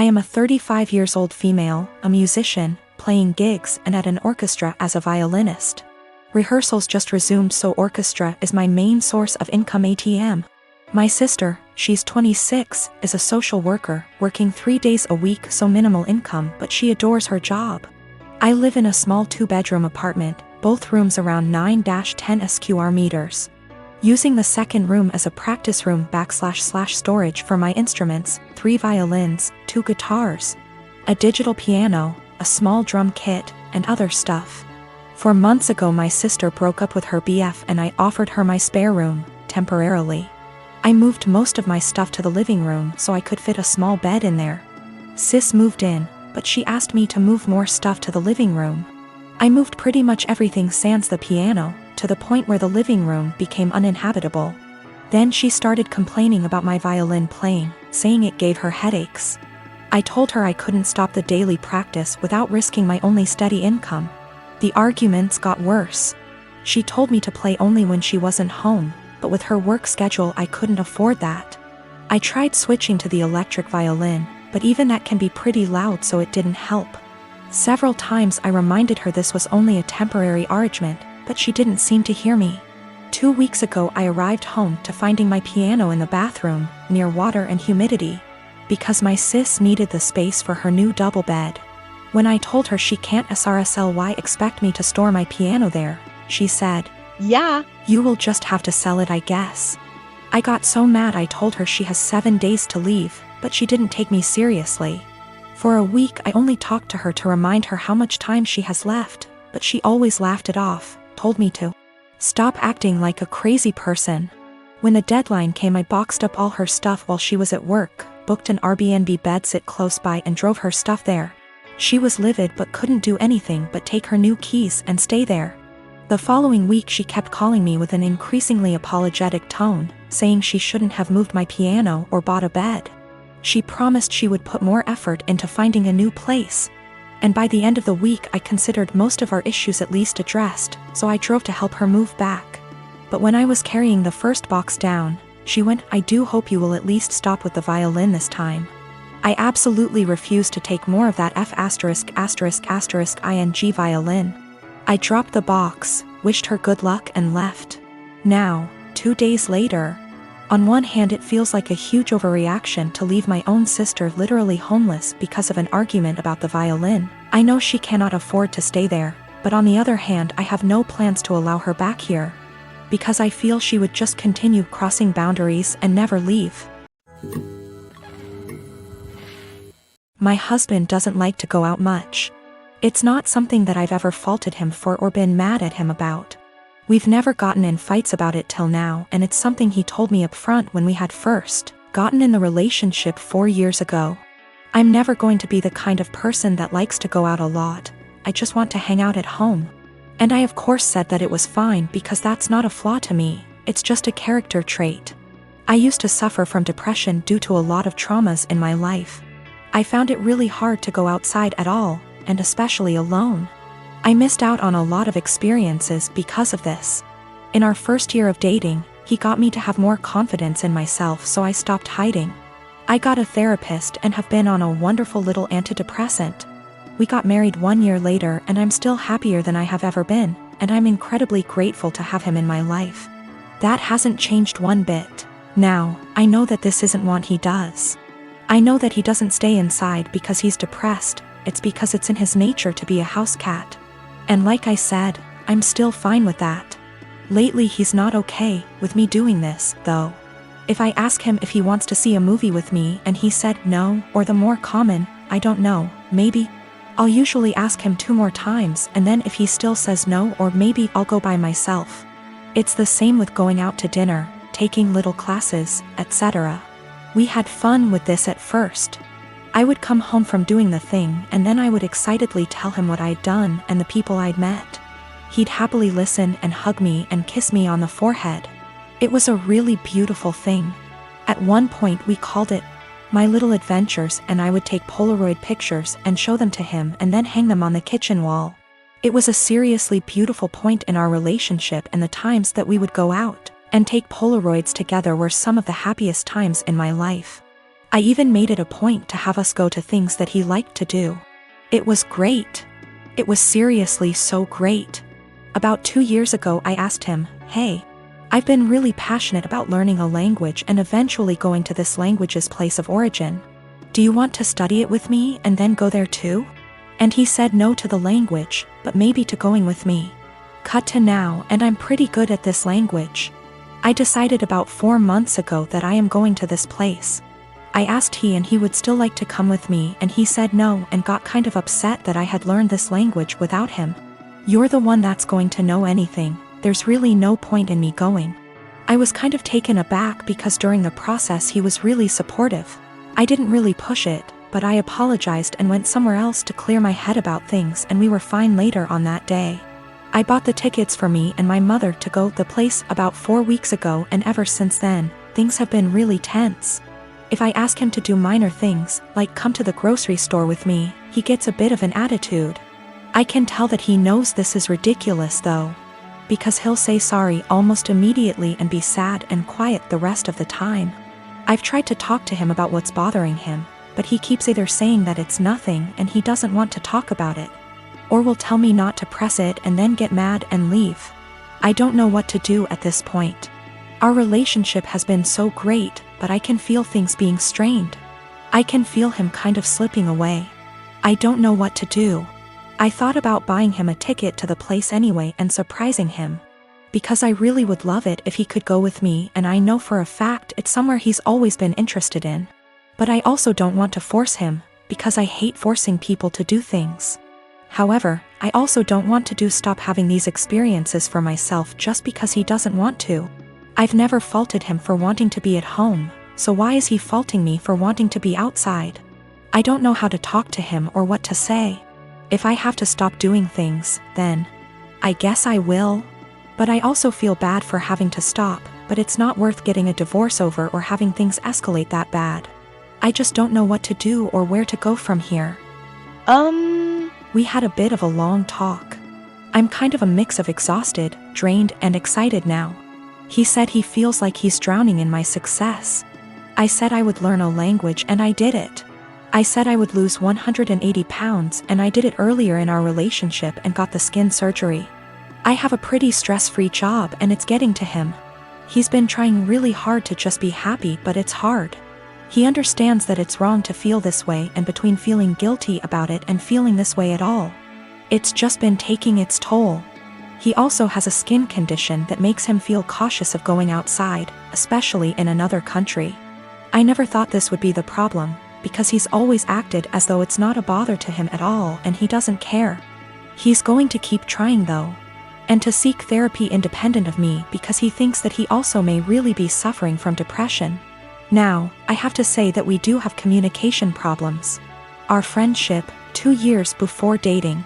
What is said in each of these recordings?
I am a 35 years old female, a musician, playing gigs and at an orchestra as a violinist. Rehearsals just resumed, so orchestra is my main source of income. ATM. My sister, she's 26, is a social worker, working 3 days a week, so minimal income, but she adores her job. I live in a small 2-bedroom apartment, both rooms around 9-10 square meters. Using the second room as a practice room / storage for my instruments, 3 violins, 2 guitars, a digital piano, a small drum kit, and other stuff. 4 months ago my sister broke up with her BF and I offered her my spare room, temporarily. I moved most of my stuff to the living room so I could fit a small bed in there. Sis moved in, but she asked me to move more stuff to the living room. I moved pretty much everything sans the piano, to the point where the living room became uninhabitable. Then she started complaining about my violin playing, saying it gave her headaches. I told her I couldn't stop the daily practice without risking my only steady income. The arguments got worse. She told me to play only when she wasn't home, but with her work schedule I couldn't afford that. I tried switching to the electric violin, but even that can be pretty loud, so it didn't help. Several times I reminded her this was only a temporary arrangement, but she didn't seem to hear me. 2 weeks ago I arrived home to finding my piano in the bathroom, near water and humidity, because my sis needed the space for her new double bed. When I told her she can't SRSLY expect me to store my piano there, she said, "Yeah, you will just have to sell it, I guess." I got so mad I told her she has 7 days to leave, but she didn't take me seriously. For a week I only talked to her to remind her how much time she has left, but she always laughed it off, told me to stop acting like a crazy person. When the deadline came I boxed up all her stuff while she was at work, booked an Airbnb bedsit close by and drove her stuff there. She was livid but couldn't do anything but take her new keys and stay there. The following week she kept calling me with an increasingly apologetic tone, saying she shouldn't have moved my piano or bought a bed. She promised she would put more effort into finding a new place. And by the end of the week I considered most of our issues at least addressed, so I drove to help her move back. But when I was carrying the first box down, she went, "I do hope you will at least stop with the violin this time." I absolutely refused to take more of that F******ing violin. I dropped the box, wished her good luck and left. Now, 2 days later, on one hand it feels like a huge overreaction to leave my own sister literally homeless because of an argument about the violin. I know she cannot afford to stay there, but on the other hand I have no plans to allow her back here, because I feel she would just continue crossing boundaries and never leave. My husband doesn't like to go out much. It's not something that I've ever faulted him for or been mad at him about. We've never gotten in fights about it till now, and it's something he told me up front when we had first gotten in the relationship 4 years ago. I'm never going to be the kind of person that likes to go out a lot. I just want to hang out at home. And I of course said that it was fine because that's not a flaw to me, it's just a character trait. I used to suffer from depression due to a lot of traumas in my life. I found it really hard to go outside at all, and especially alone. I missed out on a lot of experiences because of this. In our first year of dating, he got me to have more confidence in myself, so I stopped hiding. I got a therapist and have been on a wonderful little antidepressant. We got married 1 year later and I'm still happier than I have ever been, and I'm incredibly grateful to have him in my life. That hasn't changed one bit. Now, I know that this isn't what he does. I know that he doesn't stay inside because he's depressed, it's because it's in his nature to be a house cat. And like I said, I'm still fine with that. Lately he's not okay with me doing this, though. If I ask him if he wants to see a movie with me and he said no, or the more common, I don't know, maybe, I'll usually ask him 2 more times, and then if he still says no, or maybe I'll go by myself. It's the same with going out to dinner, taking little classes, etc. We had fun with this at first. I would come home from doing the thing and then I would excitedly tell him what I'd done and the people I'd met. He'd happily listen and hug me and kiss me on the forehead. It was a really beautiful thing. At one point we called it My Little Adventures, and I would take Polaroid pictures and show them to him and then hang them on the kitchen wall. It was a seriously beautiful point in our relationship, and the times that we would go out and take Polaroids together were some of the happiest times in my life. I even made it a point to have us go to things that he liked to do. It was great. It was seriously so great. About 2 years ago I asked him, "Hey, I've been really passionate about learning a language and eventually going to this language's place of origin. Do you want to study it with me and then go there too?" And he said no to the language, but maybe to going with me. Cut to now, and I'm pretty good at this language. I decided about 4 months ago that I am going to this place. I asked and he would still like to come with me, and he said no and got kind of upset that I had learned this language without him. "You're the one that's going to know anything. There's really no point in me going." I was kind of taken aback because during the process he was really supportive. I didn't really push it, but I apologized and went somewhere else to clear my head about things, and we were fine later on that day. I bought the tickets for me and my mother to go to the place about 4 weeks ago, and ever since then, things have been really tense. If I ask him to do minor things, like come to the grocery store with me, he gets a bit of an attitude. I can tell that he knows this is ridiculous though, because he'll say sorry almost immediately and be sad and quiet the rest of the time. I've tried to talk to him about what's bothering him, but he keeps either saying that it's nothing and he doesn't want to talk about it, or will tell me not to press it and then get mad and leave. I don't know what to do at this point. Our relationship has been so great, but I can feel things being strained. I can feel him kind of slipping away. I don't know what to do. I thought about buying him a ticket to the place anyway and surprising him, because I really would love it if he could go with me, and I know for a fact it's somewhere he's always been interested in. But I also don't want to force him, because I hate forcing people to do things. However, I also don't want to stop having these experiences for myself just because he doesn't want to. I've never faulted him for wanting to be at home, so why is he faulting me for wanting to be outside? I don't know how to talk to him or what to say. If I have to stop doing things, then I guess I will. But I also feel bad for having to stop, but it's not worth getting a divorce over or having things escalate that bad. I just don't know what to do or where to go from here. We had a bit of a long talk. I'm kind of a mix of exhausted, drained, and excited now. He said he feels like he's drowning in my success. I said I would learn a language, and I did it. I said I would lose 180 pounds, and I did it earlier in our relationship and got the skin surgery. I have a pretty stress-free job, and it's getting to him. He's been trying really hard to just be happy, but it's hard. He understands that it's wrong to feel this way, and between feeling guilty about it and feeling this way at all, it's just been taking its toll. He also has a skin condition that makes him feel cautious of going outside, especially in another country. I never thought this would be the problem, because he's always acted as though it's not a bother to him at all and he doesn't care. He's going to keep trying though, and to seek therapy independent of me because he thinks that he also may really be suffering from depression. Now, I have to say that we do have communication problems. Our friendship, 2 years before dating,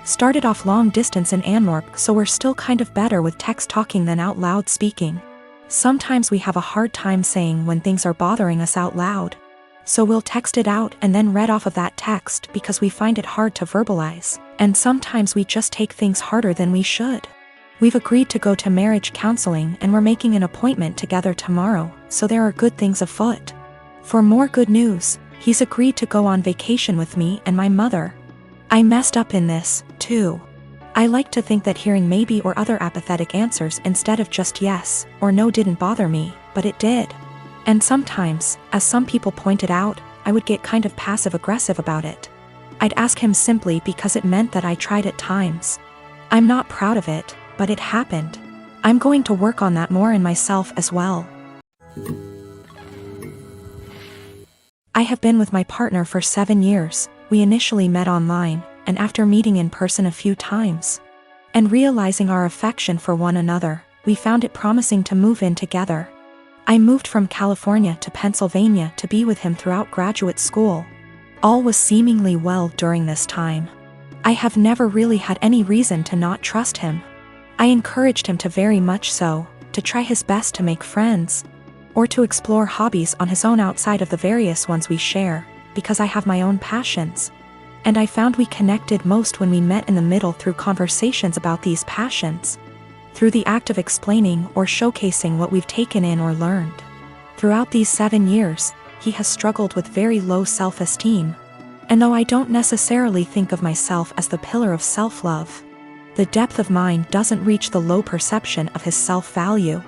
started off long distance in Antwerp, so we're still kind of better with text talking than out loud speaking. Sometimes we have a hard time saying when things are bothering us out loud, so we'll text it out and then read off of that text because we find it hard to verbalize, and sometimes we just take things harder than we should. We've agreed to go to marriage counseling and we're making an appointment together tomorrow, so there are good things afoot. For more good news, he's agreed to go on vacation with me and my mother. I messed up in this, too. I like to think that hearing maybe or other apathetic answers instead of just yes or no didn't bother me, but it did. And sometimes, as some people pointed out, I would get kind of passive-aggressive about it. I'd ask him simply because it meant that I tried at times. I'm not proud of it, but it happened. I'm going to work on that more in myself as well. I have been with my partner for 7 years. We initially met online, and after meeting in person a few times, and realizing our affection for one another, we found it promising to move in together. I moved from California to Pennsylvania to be with him throughout graduate school. All was seemingly well during this time. I have never really had any reason to not trust him. I encouraged him to very much so, to try his best to make friends, or to explore hobbies on his own outside of the various ones we share, because I have my own passions. And I found we connected most when we met in the middle through conversations about these passions, through the act of explaining or showcasing what we've taken in or learned. Throughout these 7 years, he has struggled with very low self-esteem. And though I don't necessarily think of myself as the pillar of self-love, the depth of mine doesn't reach the low perception of his self-value.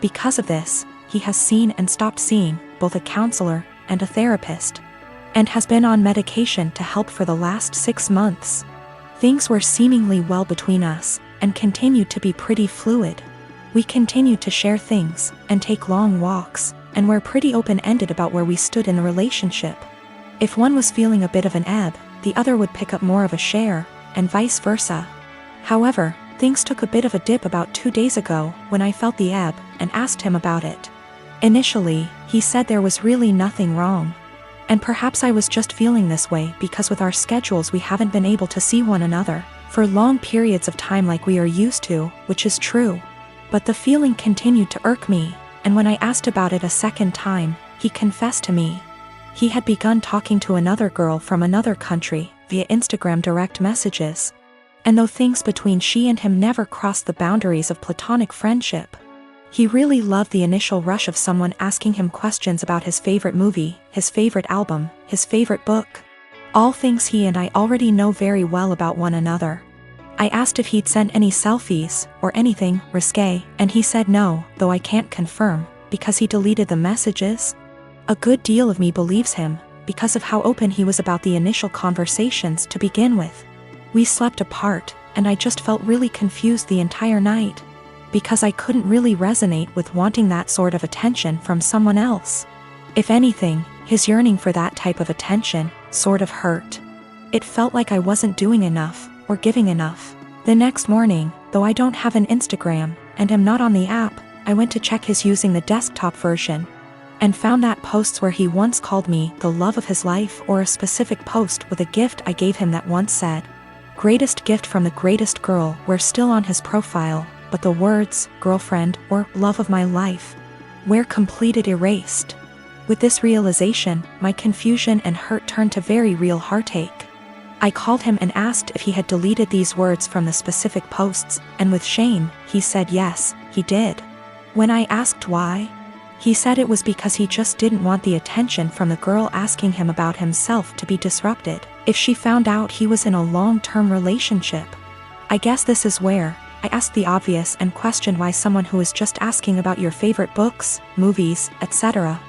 Because of this, he has seen and stopped seeing both a counselor and a therapist, and has been on medication to help for the last 6 months. Things were seemingly well between us, and continued to be pretty fluid. We continued to share things, and take long walks, and were pretty open-ended about where we stood in the relationship. If one was feeling a bit of an ebb, the other would pick up more of a share, and vice versa. However, things took a bit of a dip about 2 days ago when I felt the ebb and asked him about it. Initially, he said there was really nothing wrong. And perhaps I was just feeling this way because with our schedules we haven't been able to see one another for long periods of time like we are used to, which is true. But the feeling continued to irk me, and when I asked about it a second time, he confessed to me. He had begun talking to another girl from another country via Instagram direct messages. And though things between she and him never crossed the boundaries of platonic friendship, he really loved the initial rush of someone asking him questions about his favorite movie, his favorite album, his favorite book. All things he and I already know very well about one another. I asked if he'd sent any selfies, or anything risque, and he said no, though I can't confirm, because he deleted the messages. A good deal of me believes him, because of how open he was about the initial conversations to begin with. We slept apart, and I just felt really confused the entire night, because I couldn't really resonate with wanting that sort of attention from someone else. If anything, his yearning for that type of attention sort of hurt. It felt like I wasn't doing enough, or giving enough. The next morning, though I don't have an Instagram, and am not on the app, I went to check his using the desktop version, and found that posts where he once called me the love of his life, or a specific post with a gift I gave him that once said, "Greatest gift from the greatest girl," were still on his profile, but the words, girlfriend, or love of my life, were completed erased. With this realization, my confusion and hurt turned to very real heartache. I called him and asked if he had deleted these words from the specific posts, and with shame, he said yes, he did. When I asked why, he said it was because he just didn't want the attention from the girl asking him about himself to be disrupted if she found out he was in a long-term relationship. I guess this is where I asked the obvious and questioned why someone who is just asking about your favorite books, movies, etc.,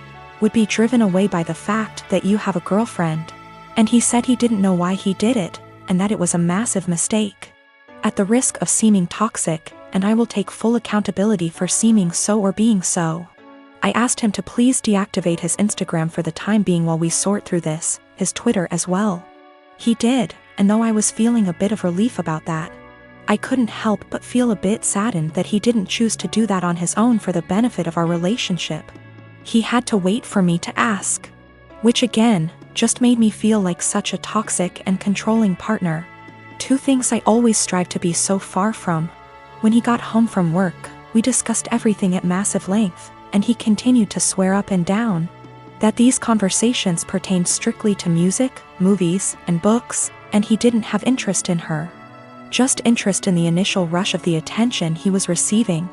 would be driven away by the fact that you have a girlfriend. And he said he didn't know why he did it, and that it was a massive mistake. At the risk of seeming toxic, and I will take full accountability for seeming so or being so, I asked him to please deactivate his Instagram for the time being while we sort through this, his Twitter as well. He did, and though I was feeling a bit of relief about that, I couldn't help but feel a bit saddened that he didn't choose to do that on his own for the benefit of our relationship. He had to wait for me to ask. Which again, just made me feel like such a toxic and controlling partner. Two things I always strive to be so far from. When he got home from work, we discussed everything at massive length, and he continued to swear up and down that these conversations pertained strictly to music, movies, and books, and he didn't have interest in her. Just interest in the initial rush of the attention he was receiving.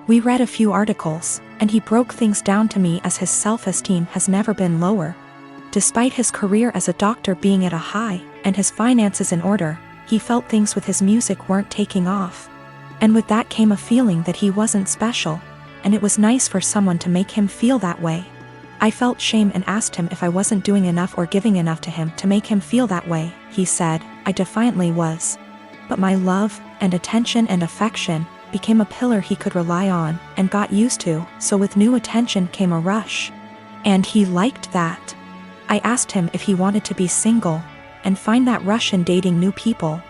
We read a few articles, and he broke things down to me as his self-esteem has never been lower. Despite his career as a doctor being at a high, and his finances in order, he felt things with his music weren't taking off. And with that came a feeling that he wasn't special, and it was nice for someone to make him feel that way. I felt shame and asked him if I wasn't doing enough or giving enough to him to make him feel that way. He said, I defiantly was. But my love, and attention and affection, became a pillar he could rely on, and got used to, so with new attention came a rush. And he liked that. I asked him if he wanted to be single, and find that rush in dating new people.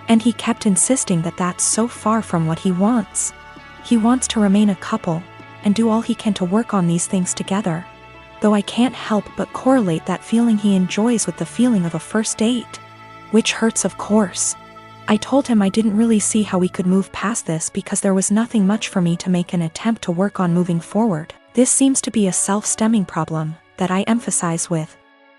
And he kept insisting that that's so far from what he wants. He wants to remain a couple, and do all he can to work on these things together. Though I can't help but correlate that feeling he enjoys with the feeling of a first date. Which hurts, of course. I told him I didn't really see how we could move past this because there was nothing much for me to make an attempt to work on moving forward. This seems to be a self-stemming problem that I emphasize with,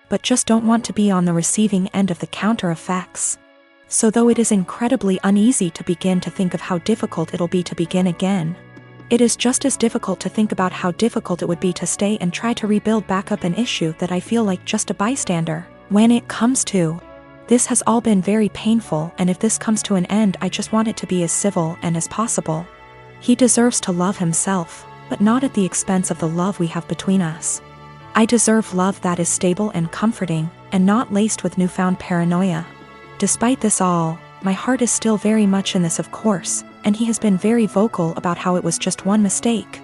but just don't want to be on the receiving end of the counter effects. So though it is incredibly uneasy to begin to think of how difficult it'll be to begin again, It is just as difficult to think about how difficult it would be to stay and try to rebuild back up an issue that I feel like just a bystander. When it comes to this has all been very painful, and if this comes to an end, I just want it to be as civil and as possible. He deserves to love himself, but not at the expense of the love we have between us. I deserve love that is stable and comforting, and not laced with newfound paranoia. Despite this all, my heart is still very much in this, of course, and he has been very vocal about how it was just one mistake.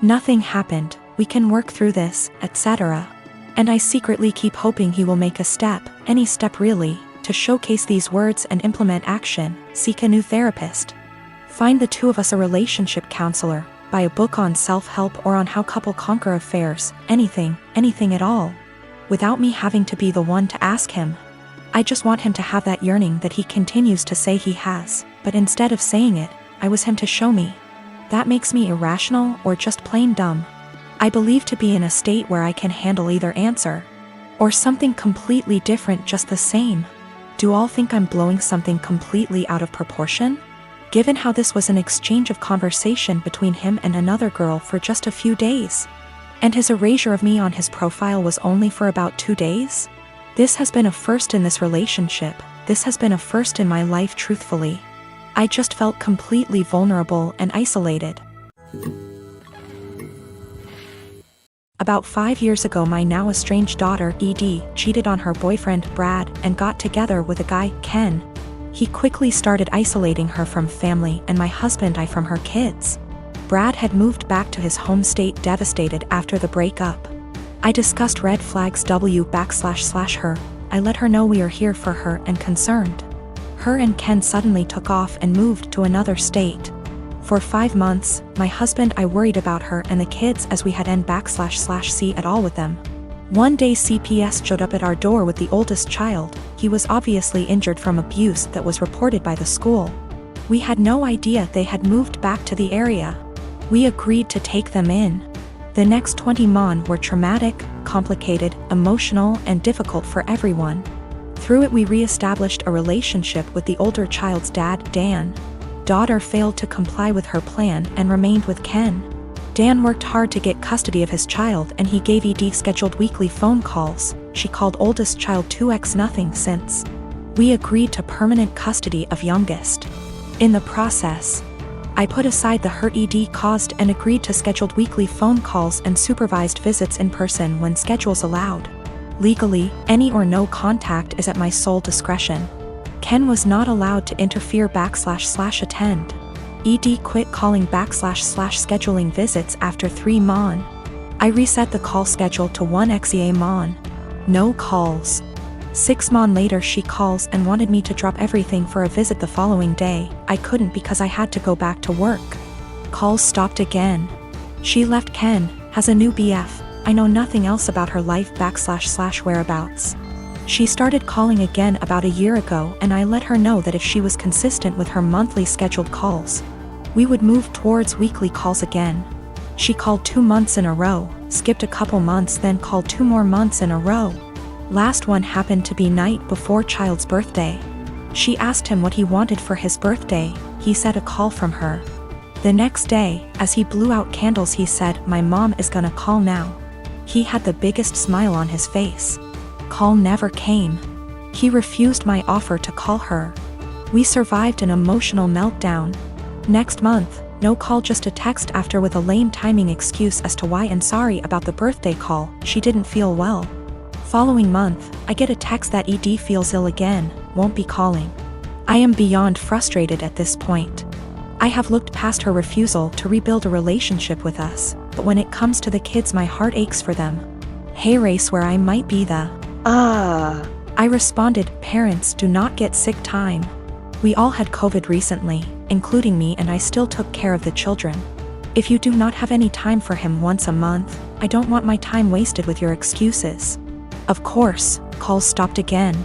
Nothing happened, we can work through this, etc. And I secretly keep hoping he will make a step, any step really, to showcase these words and implement action, seek a new therapist. Find the two of us a relationship counselor, buy a book on self-help or on how couple conquer affairs, anything at all. Without me having to be the one to ask him. I just want him to have that yearning that he continues to say he has, but instead of saying it, I was him to show me. That makes me irrational or just plain dumb. I believe to be in a state where I can handle either answer. Or something completely different, just the same. Do all think I'm blowing something completely out of proportion? Given how this was an exchange of conversation between him and another girl for just a few days. And his erasure of me on his profile was only for about 2 days? This has been a first in this relationship, this has been a first in my life, truthfully. I just felt completely vulnerable and isolated. About 5 years ago, my now estranged daughter, Edie, cheated on her boyfriend, Brad, and got together with a guy, Ken. He quickly started isolating her from family and my husband and I from her kids. Brad had moved back to his home state devastated after the breakup. I discussed red flags her. I let her know we are here for her and concerned. Her and Ken suddenly took off and moved to another state. For 5 months, my husband and I worried about her and the kids as we had n//c at all with them. One day CPS showed up at our door with the oldest child. He was obviously injured from abuse that was reported by the school. We had no idea they had moved back to the area. We agreed to take them in. The next 20 months were traumatic, complicated, emotional, and difficult for everyone. Through it we re-established a relationship with the older child's dad, Dan. Daughter failed to comply with her plan and remained with Ken. Dan worked hard to get custody of his child and he gave Edie scheduled weekly phone calls. She called oldest child 2x nothing since. We agreed to permanent custody of youngest. In the process, I put aside the hurt Edie caused and agreed to scheduled weekly phone calls and supervised visits in person when schedules allowed. Legally, any or no contact is at my sole discretion. Ken was not allowed to interfere //attend. Edie quit calling //scheduling visits after 3 months. I reset the call schedule to 1 XEA month. No calls. 6 months later she calls and wanted me to drop everything for a visit the following day. I couldn't because I had to go back to work. Calls stopped again. She left Ken, has a new BF. I know nothing else about her life / whereabouts. She started calling again about a year ago and I let her know that if she was consistent with her monthly scheduled calls, we would move towards weekly calls again. She called 2 months in a row, skipped a couple months, then called 2 more months in a row. Last one happened to be night before child's birthday. She asked him what he wanted for his birthday. He said a call from her. The next day, as he blew out candles, he said, "My mom is gonna call now." He had the biggest smile on his face. Call never came. He refused my offer to call her. We survived an emotional meltdown. Next month, no call, just a text after with a lame timing excuse as to why and sorry about the birthday call, she didn't feel well. Following month, I get a text that Edie feels ill again, won't be calling. I am beyond frustrated at this point. I have looked past her refusal to rebuild a relationship with us, but when it comes to the kids my heart aches for them. Hey race, where I might be the I responded, parents do not get sick time. We all had COVID recently, including me, and I still took care of the children. If you do not have any time for him once a month, I don't want my time wasted with your excuses. Of course, calls stopped again.